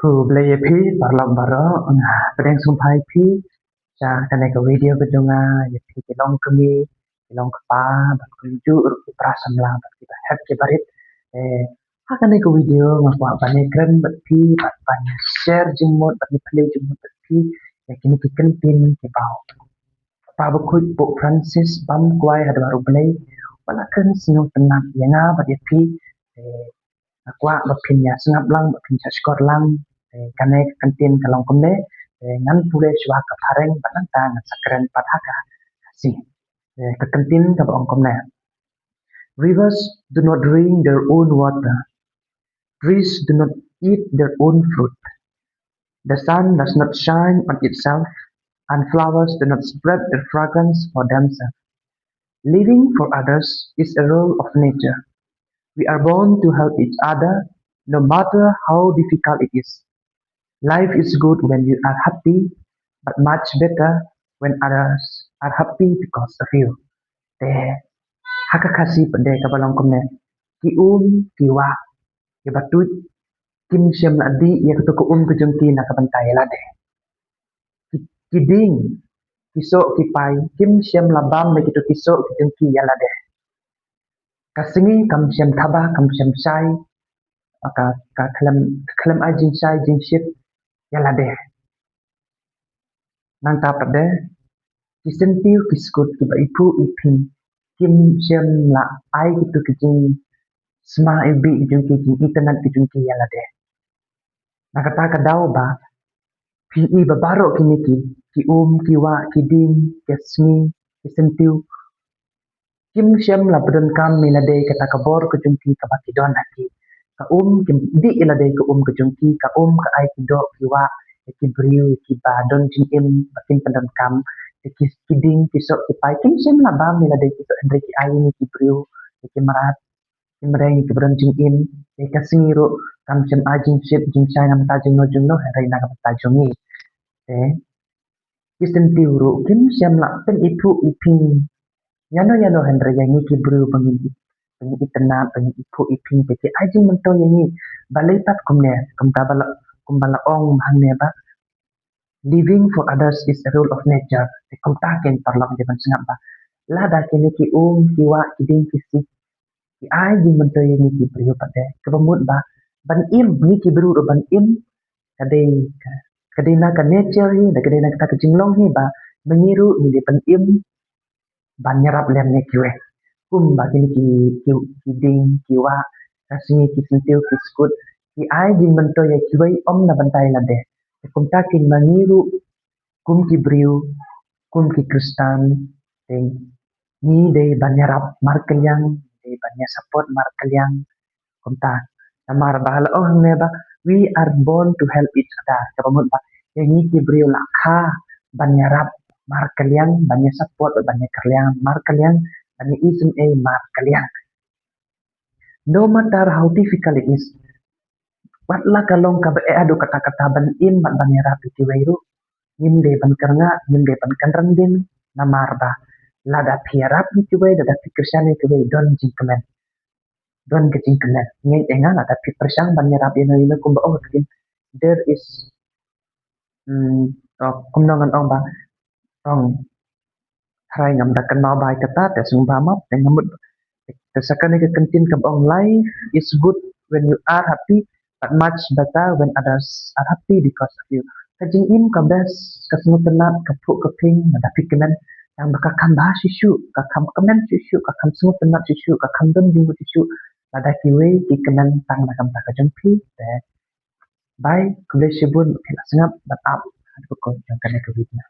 Belayapi parlambara pedang sumpai pi cha kanai ka video kedunga yapi kelong kemi kelong kapa bat kunju ru prasamla bat kita hat ke barit ha kanai ka video ngapa bane kren bat pi bat bane share jemot bat play jemot bat pi yakini kiken pin ke pau pa bakut Pope Francis bam kwai hada baru belai wala kan sinu tenat yanga bat yapi akwa bat pinya sengap lang bat pinya skor lang kanai kantin kalong komne ngan pule swa ka pareng batanta ngan sakren pathaka si ka kantin ka ong komne rivers do not drink their own water, trees do not eat their own fruit, the sun does not shine on itself, and flowers do not spread their fragrance for themselves. Living for others is a role of nature. We are born to help each other no matter how difficult it is. Life is good when you are happy, but much better when others are happy because of you. Haka kasih pada kabalong komne ki ki wa ki batut kim syam na di ya kutu ko ke jengki na kabantai la de ki ding kiso ki pai kim syam labam me kitu kiso ki jengki ya la de kasingi kam syam thaba kam syam sai ka klam ajin sai jin ship yala de nang ta pade kisentiu kiskut ki ipu ipin kim syam la ai kitu kijing sma ibi jungki ki internet kijungki yala de nakata kadau ba pi babaro kini ki ki wa ki ding kesmi kisentiu kim syam la pedon kam milade kata kabor kijungki ka bakidon aki ka kim di ilade ka kijungki ka ka ai kido ki wa ki briu ki badon jim batin pedon kam ki ding kisok ki pai kim syam la ba milade ki andre ki ai ni ki briu ki marat imreng ki bron jim ka singiro kam syam ajin ship jing chai nam ta jing no hai na ka ta jongi kisentiu ru kim syam la pen ipu ipin yano hendra yang ki briu pangin internet pangin ipu ipin ke ajin menton yani balai pat komne kamta bala ong hanne ba living for others is a rule of nature kamta ken parlok jaban sengap ba lada kini ki ki wa ki ding ki si ki ajin menton yani ki briu pate kebamut ba ban im ni ki briu ban im kadai na ka nature hi da kadai na ka jinglong hi ba mengiru ni de ban im ban nyarap lem ne kiwe ba kini ki ding ki wa kasini ki sentiu ki skut ki ai jing mento ya kiwe na bantai la de kumta kin mangiru ki briu ki kristan ni de ban nyarap markelyang de ban support markelyang kumta amar bahal ne ba we are born to help each other kabamut ba ni ki briu la kha ban nyarap markelyang banyak support banyak kalian markelyang ani ism markelyang no matter how difficult it is watla kalong ka adu kata-kata ban im ban nyarap ti weiru nim de ban karnga nim de ban kanrandin namar ba lada piarap ti wei da pikirsan ti wei don jingkemen don kejingkemen ngai enga ada pikirsang ban nyarap ino kumba there is kumnongan ong ba hai ngam da kan bai kata te sumba map te ngamut te sakane ke kantin ka ong life is good when you are happy but much better when others are happy because of you kajing im ka best ka smutenat ka pu ka ping da pikemen yang baka kamba sisu ka kam kamen sisu ka kam smutenat sisu ka kam dom jing sisu ada kiwe ki kemen tang da kam ta ka jempi te bye kule sibun kena sengap bat up ko jang kana ke video